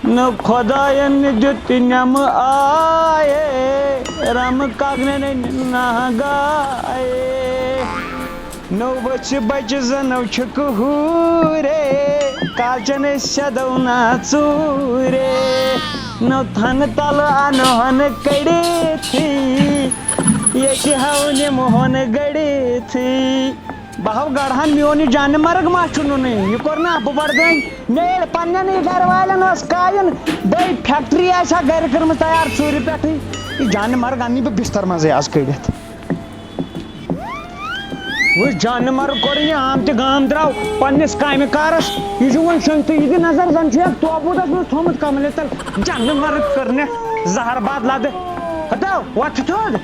نو خداین دیت نم آئے رم کاغن نہ گائے نو بچ بچ زنو چھک ہورے کالچن شدو نا چورے نو تھن تل انہن کڑی تھی یہ ہون موہن گڑی تھی بہو گڑھان میون یہ جان مرگ ما چھ یہ کور نا بہ بڑدن میل پنن گھر والن اس کائن بڑی فیکٹری آسا گھر کرم تیار ژوٗرِ پٮ۪ٹھٕے یہ جان مرگ انی بہ بستر مزے آز کڑتھ وہ جان مرگ کور یہ عام تہ گام درٛاو پننس کامہ کارس یہ چھ وۄنۍ شنگتھ یہ دِ نظر زن چھ توبوٗدس منٛز تھوٚمُت کملہِ تل جان مرگ کرنہ زہر باد لد ہتو وۄتھ تھوٚد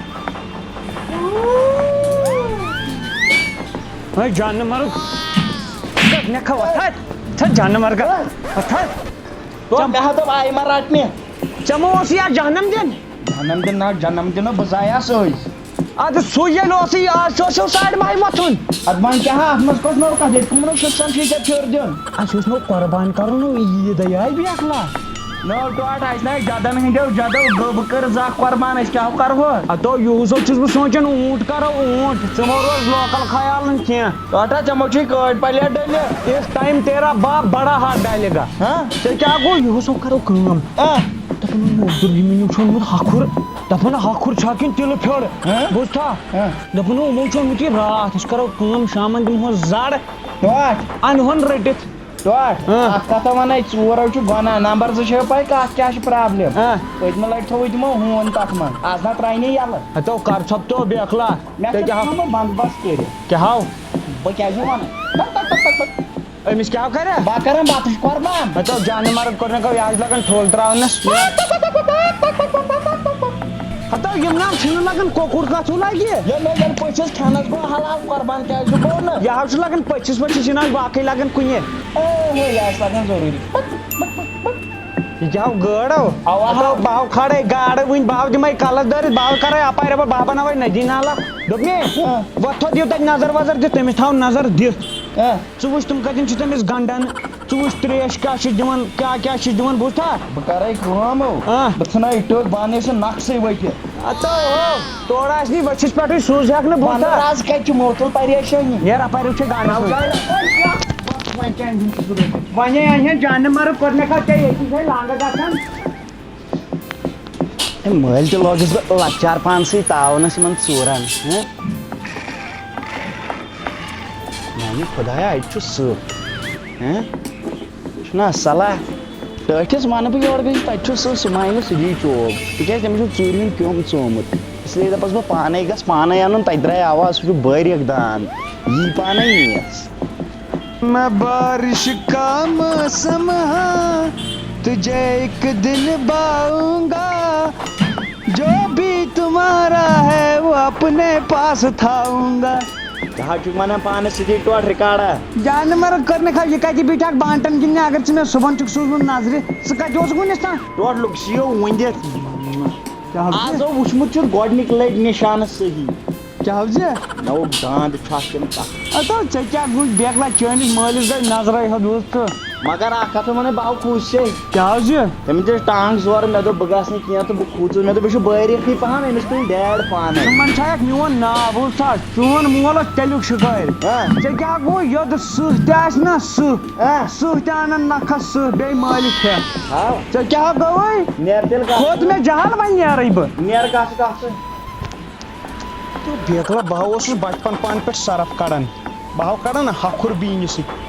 جان مرگ نکھا وتھ جان مرگ دب آئی ما رٹنے چمو یا جہنم دن جنم دن نا جنم دن بزایا سی اد سو یل آج ساڑ ماہ وتھن اد ون کیا ات مز کس نو کت کم شخصن چھ پھر دین اس نو قربان کرن عید آئی بیاکھ لا نو ٹوٹ آس نا جدن ہندو جدو گب کر زا قربان اس کیا کرو اتو یوزو چھس بہ سوچان اونٹ کرو اونٹ ژمو روز لوکل خیال کی ٹوٹا چمو چھ کٹ پلیٹ ڈلے اس ٹائم تیرا باپ بڑا ہاتھ ڈالے گا تو کیا گو یوزو کرو کام دپن عبدالرحمن چھوڑمت ہکھر دپن ہکھر چھا کن تلہ پھیڑ بوزتھا دپن یمو چھوڑمت یہ رات اس کرو کام شامن دمہو زڑ ٹوٹ انہن رٹت ٹوٹ کت ون ژور چھ گنا نمبر زٕ چھو پاے کت کیا پرابلم پتمہ لٹہ تھو تمو ہون تک من آز نا ترائنے یل ہتو کر ژھپ تو بیکلا کیا بندوبست کر کیا ہاو بہ کیا ون امس کیا کرے بہ کرن بتہ قربان ہتو جان مرگ کرنے کو آج لگن ٹھول تراونس ہتو یم نام چھن لگن کوکر کتھ لگہ یہ لو یل پچھس کھانس گو حلال قربان کیا گو نا یہ چھ لگن پچھس وچھس یہ باقی لگن کن یہ لگن ضروری یہ کیا گاڑو بہو کھڑے گاڑ ون بہو دمے کلس دٲرِتھ بہو کرے اپار اپار بہو بناوے ندی نالا دوٚپنی وۄتھو دِیِو تتہِ نظر وظر دِتھ تٔمِس تھاو نظر دِتھ ژٕ وٕچھ تِم کتٮ۪ن چھِ تٔمِس گنڈان ژٕ وٕچھ تریش کیٛاہ چھِ دِوان کیٛاہ چھِ دِوان بوٗزتھا بہ کرے کٲم بہ ژھٕنے ٹٲک بانہٕ سُہ نقشے ؤٹھِتھ اتو تورٕ آسہِ نہٕ ؤچھِس پٮ۪ٹھٕے سوٗز ہٮ۪کھ نہٕ بہٕ بوٗزتھا آز کتہِ چھِ موتُل پریشٲنی نیرا اپٲرۍ وٕچھے گاڑِ وۄنۍ انہن جانہٕ مرگ کوٚرنکھا ژےٚ ییٚتی چھے لانٛگہٕ گژھان مٲلۍ تہِ لوگُس بہٕ لۄکچار پانسٕے تاونس یِمن ژوٗرن میانہِ خۄدایا اَتہِ چھُ سٕہہ چھُنا صلاح ٹٲٹھِس ونہٕ بہٕ یورٕ گٔژھِتھ تتہِ چھُ سٕہہ سُہ مانہِ نہٕ سُلی چوب تِکیٛازِ تٔمِس چھُ ژوٗرِ ہُنٛد کیوٚم ژومُت اسلیے دپس بہٕ پانے گژھ پانے انُن تتہِ درٛاے آواز سُہ چھُ بٲریک دان یی پانے نیس میں بارش کا موسم ہاں تجھے ایک دن باؤں گا جو بھی تمہارا ہے وہ اپنے پاس تھاؤں گا ونان پانس سۭتی ٹوٹ رِکاڈا جان مرگ کرنکھا یہ کتہِ بیٖٹھکھ بانٹن گِنٛدنہِ اگر ژٕ مےٚ صُبحن چھُکھ سوٗزمُت نظرِ ژٕ کتہِ اوسُکھ وُنِس تام ٹوٹ لُکسِیو ؤنِتھ آز وٕچھمُت چھُ گۄڈنِکۍ لٹہِ نِشانہٕ صحیح کیٛاہ حظ نو داند چھُ اتھ کِنہٕ کتھ اتو ژےٚ کیٛاہ گوٚژھ بیکلا چٲنِس مٲلِس گٔے نظرے حظ بوٗزتھٕ مگر اکھ کتھ ونے بہٕ آو خوٗشی کیٛاہ حظ تٔمِس دِژ ٹانٛگ زورٕ مےٚ دوٚپ بہٕ گژھٕ نہٕ کینٛہہ تہٕ بہٕ کھوٗژُس مےٚ دوٚپ یہِ چھُ بٲریکھٕے پہم أمِس تُلہِ ڈیڈ پانے تِمن چھایکھ میون ناو بوٗزتھا چون مول اوس تیٚلیُک شِکٲرۍ ژےٚ کیٛاہ گوٚو یوٚد سٕہہ تہِ آسہِ نا سٕہہ تہِ انن نکھس سٕہہ بیٚیہِ مٲلِک کھٮ۪تھ ژےٚ کیٛاہ گوٚوُے نیر تیٚلہِ کھوٚت مےٚ جہل وۄنۍ نیرٕے بہٕ نیر کتھ کتھ بیکلا بہٕ اوسُس بچپن پانہٕ پٮ۪ٹھ سرف کڑان بہٕ کڑان ہکھُر بیٖنہِ سۭتۍ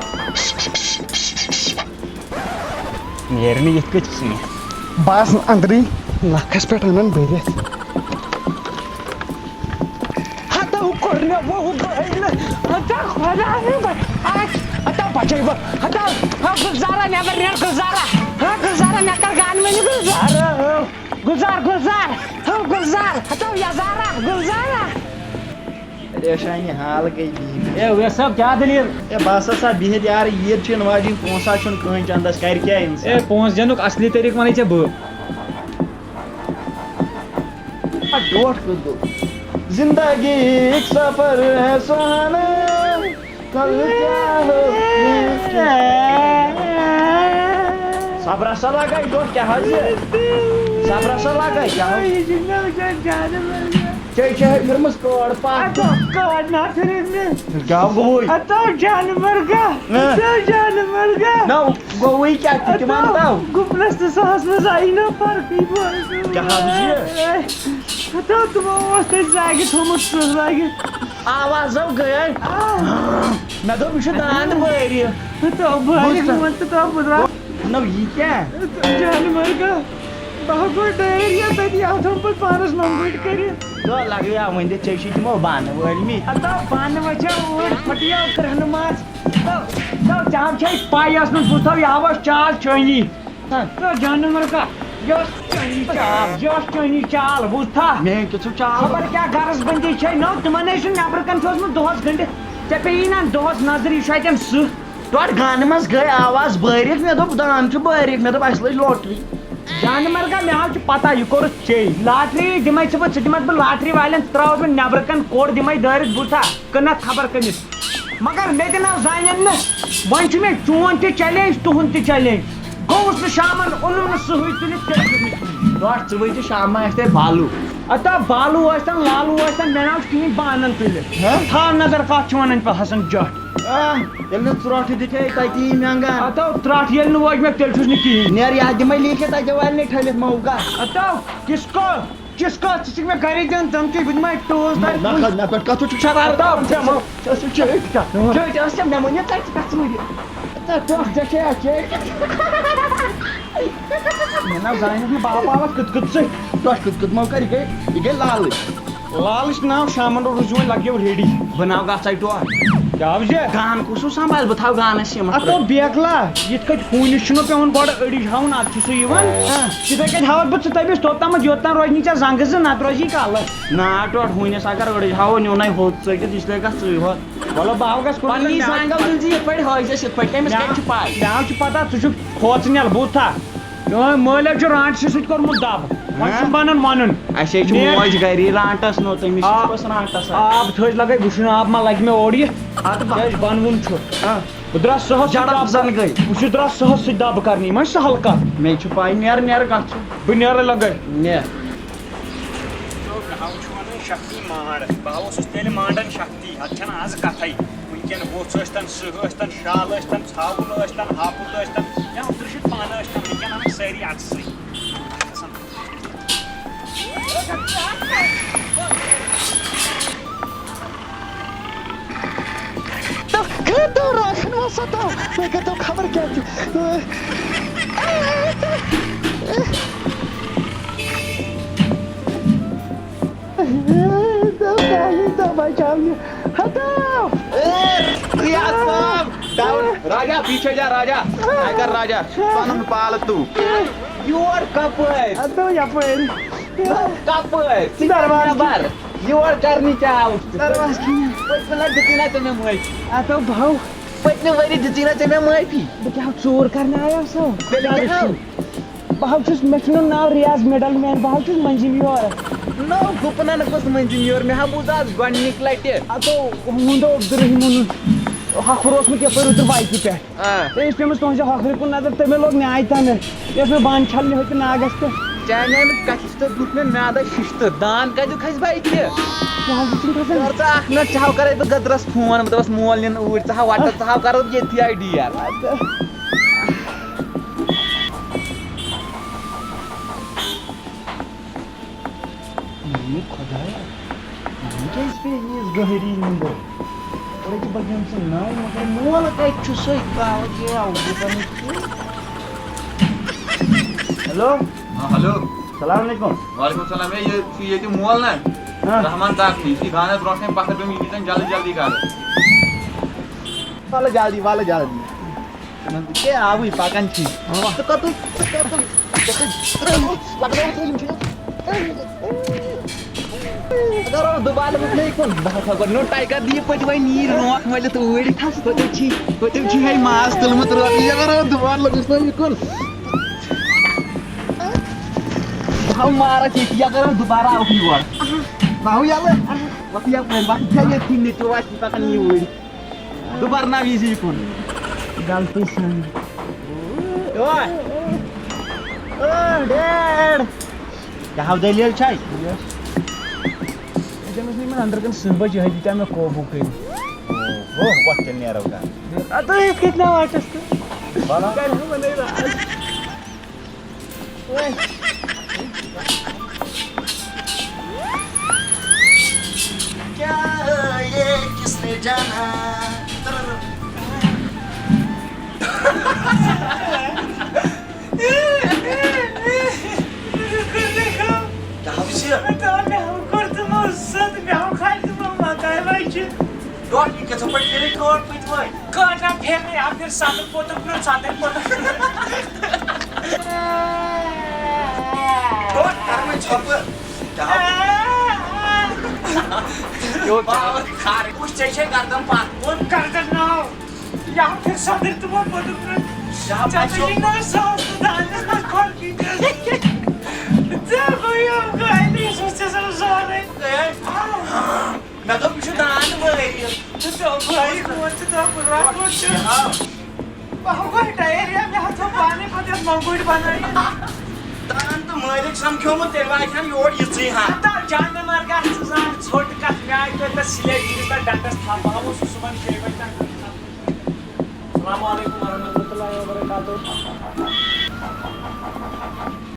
نیرِ نہٕ یِتھ کٔٹھۍ کینٛہہ بہٕ آسہٕ أنٛدرٕے نکھس پٮ۪ٹھ انان بٔرِتھ ہتو کوٚر مےٚ وُہ بٔلۍ ہتو خۄدایا ہتو بچے بہٕ ہتو گُلزارا نٮ۪بر نیٖر گُلزارا گُلزارا مےٚ کر گانوٲنی گُلزار گُلزار گُلزار گُلزار ہتو یزارا گُلزارا پریشانی حال گئی اے اویس صاحب کیا دلیل اے بس ہسا بِہِتھ یار عیٖد چھِ یِنہٕ واجیٚنۍ پونٛسہٕ چھُنہٕ کٕہٕنۍ چندس کرِ کیٛاہ اِنسان اے پونٛسہٕ دِنُک اصلی طریٖقہٕ ونے ژےٚ بہٕ ڈوٹھ کٔژ گوٚو زندگی ایک سفر ہے سہانا کل کیا ہو صبر سا لگا دو کیا حظ صبر سا لگا کیا چھ پھرمس کڑ پتہ کیا گوئی جانور نو گوئی کیا تمہن تو گپنس تو سہس مز آئی نا فرقی کیا حظ تمو زاگہ تھومت سہ زاگہ آوازو گئے مے دوپ یہ داند بری نو یہ کیا جانور کا بہ گو ڈیریا تھی آو تھوم پہ پانس نمبر کر تو لگیا ون دے چی تمو بان ولمی پان وچا اوٹ پھٹیو کرہن ماس چاہ چھ پائی اس من بوتھو یہ چال چونی جانور کا یہ چونی چال بوتھا میں کچھ چال خبر کیا غرض بندی چھ نو تمن نبر کن چوس دہس گنڈ ے پی نا دہس نظر یہ اتن سہ توٹ گانہ مز گئی آواز بارک مے دوپ دان بارک مے دوپ اس لج لوٹری جانور کا مے آو پتہ یہ کور چی لاٹری دمے ثہ دمت بہ لاٹری والن تراوس بہ نبر کن کوڑ دمے دارت بوتھا کنت خبر کنس مگر مے دن زانن نا ون چھ مے چون تہ چیلنج تہن تہ چیلنج گوس نا شامن اونم نا سہی تلت توٹ ثہ وجہ شام آستے بالو اتا بالو ٲسۍتن لالو ٲسۍتن مے ناو کہین بانن تلت تھا نظر کت چھ ونان پہ حسن جٹ یل نا ژروٹ دے تتی منگان اتو ترٹ یل نہ وج مے تیل چھس نہ کہین نیر یہ دمے لیکھت اتہ والنے ٹھلت موقع اتو کس کو ژٕ چھکھ مے گری دن دھمکی بہ دمے ٹوس نہ پٹ کتھ چھ شرارت چھ مے ونی کت کت مے ناو زانن باپ آواز کت کت سے توٹ کت موقع یہ گئی لالچ لالچ ناو شامن روز وۄنۍ لگیو ریڈی بناو گژھے ٹوٹ کیاہ وجہ گان کسو سنبھال بہ تھاو گانس سیمٹ اتو بیکلا یت کٹ ہونس چھُنہٕ پیوان گۄڈٕ أڑِج ہاوُن ادٕ چھُ سُہ یِوان تِتھے کٔنۍ ہاوَکھ بہٕ ژٕ تٔمِس توٚتامَتھ یوٚتام روزنی ژےٚ زنٛگہٕ زٕ نتہٕ روزی کلہٕ نا ٹوٹ ہونس اگر أڑِج ہاو نیونے ہوت ژٔٹِتھ اس لیے گژھ ژٕے ہوت وَلہٕ بہٕ ہاو گژھ پننی زنٛگل تُلۍ زِ یِتھ پٲٹھۍ ہٲیزٮ۪س یِتھ پٲٹھۍ تٔمِس کتہِ چھِ پاے مےٚ حظ چھُ پتہ ژٕ چھُکھ کھوژنٮ۪ل بوٗزتھا میون مٲلۍ حظ چھُ رانٛٹسٕے سۭتۍ کوٚرمُت دب وۄنۍ چھُم بنان ونُن اَسے چھِ موج گری رانٹس نو تٔمِس چھُس رانٹس آب تھٲیِس لگے وٕشُن آب ما لگہِ مےٚ اورٕ یہِ کیٛازِ بنوُن چھُ بہٕ درٛاس سہس جڑپ زن گٔے بہٕ چھُس درٛاس سہس سۭتۍ دب کرنہِ یہِ ما چھِ سہل کتھ مےٚ چھُ پاے نیر نیر کتھ چھُ بہٕ نیرے لگے نیر شکتی مانڈ بہٕ اوسُس تیٚلہِ مانڈن شکتی اتھ چھنہٕ آز کتھے وٕنکٮ۪ن ووٚژھ ٲسۍتن سٕہہ ٲسۍتن شال ٲسۍتن ژھاوُل ٲسۍتن ہاپُت ٲسۍتن یا دٕرشِت پانہٕ ٲسۍتن وٕنکٮ۪ن انکھ سٲری اتھسٕے راشن وسطو میں خبر کیا راجا پیچھے جا راجا اگر راجا پنن پالتو یور کپر یپٲرۍ کپر درواز بر یور کرنی کیا درواز پٔتمہِ لٹہِ دِژی نا ژےٚ مےٚ معٲفی اتو بہو پٔتمہِ ؤری دِژی نا ژےٚ مےٚ معٲفی بہٕ کیٛاہ ژوٗر کرنہِ آیاسو تیٚلہِ کیٛاہ بہٕ حظ چھُس مےٚ چھُ ناو ریاض مِڈل مین بہٕ حظ چھُس مٔنٛزِم یورٕ نو گُپنن کُس مٔنٛزِم یور مےٚ ہا بوٗز آز گۄڈنِکۍ لٹہِ اتو ہُنٛد عبدالرحیٖمُن ہۄکھر اوسمُت یپٲرۍ اوترٕ بایکہِ پٮ۪ٹھ تٔمِس پیٚمٕژ تُہنٛزِ ہۄکھرِ کُن نظر تٔمۍ لوگ نیاے تنہٕ یہِ ٲس مےٚ بانہٕ چھلنہِ ہوٚتہِ ناگس تہٕ چانہِ اَمہِ کتھِ تہٕ دُت مےٚ میادس شِشتہٕ دان کتیُک کھسہِ بایکہِ کر ژٕ اکھ منٹ ژٕ ہاو کرے بہٕ گدرس فون بہٕ دپس مول نِنہٕ اوٗرۍ ژٕ ہاو وٹس ژٕ ہاو کرو ییٚتھی آیہِ ڈیل خۄدایا وۄنۍ کیٛازِ پیٚیہِ ییٖژ گٔہری نِنٛدٕر أڑۍ چھِ بَگیٚم سُہ نَو مگر مول کتہِ چھُ سُے کاو کیٛاہ ہیلو ہلو السلام علیکم وعلیکم السلام یہ ییٚتہِ مول نا رحمان کاکنی یہِ گانس برونٛٹھ کنہِ پتھر پیوٚم یہِ دِژن جلدی جلدی کر وَلہٕ جلدی کیٛاہ آوٕے پکان چھی ژٕ کتُن اگر دُبارٕ وٕچھنَے کُن بہٕ ہسا گۄڈٕ ٹایگر دِیہِ پٔتۍ وۄنۍ نیٖر نوکھ مٔلِتھ اوٗرۍ پٔتِم چھی ہے ماز تُلمُت روزی اگر دُبارٕ لوٚگُس نہٕ یہِ کُن بہٕ ہاو مارس ییٚتی اگر دُبارٕ آوُکھ یور بہٕ ہاو یلہٕ وۄتھ یپٲرۍ وۄتھ چھا ییٚتھی نِتہِ وۄتھ پکان یوٗرۍ دُبارٕ ناو یی زِ یہِ کُن غلطی سان ڈیڈ کیا ہاو دلیل چھے تٔمِس نی مےٚ أنٛدرٕ کَنۍ صُبحٲے یِہوٚے دِتیٛاو مےٚ قوبوٗ کٔرِتھ وقت تیٚلہِ نیرو گا اَدٕ یِتھ کٔنۍ نہ واٹَس تہٕ بَلا کَرِ وَنَے راز کیا یہ کس نے جانا کیا ہاو چھِ ڈۄڈ یہِ کِتھ پٲٹھۍ کٔرِتھ ڈۄڈ پٔتۍ ڈۄڈ کر وۄنۍ ژھۄپہٕ کیا ہاو کھارٕ وٕچھ ژےٚ چھے گردن پتھ کُن مےٚ دوٚپ یہِ چھُ دانہٕ وٲرۍ دان تہٕ مٲلِک سمکھیومُت تیٚلہِ واتہِ ہن یور یِژٕے ہن السلام علیکم ورحمۃ اللہ وبرکاتہ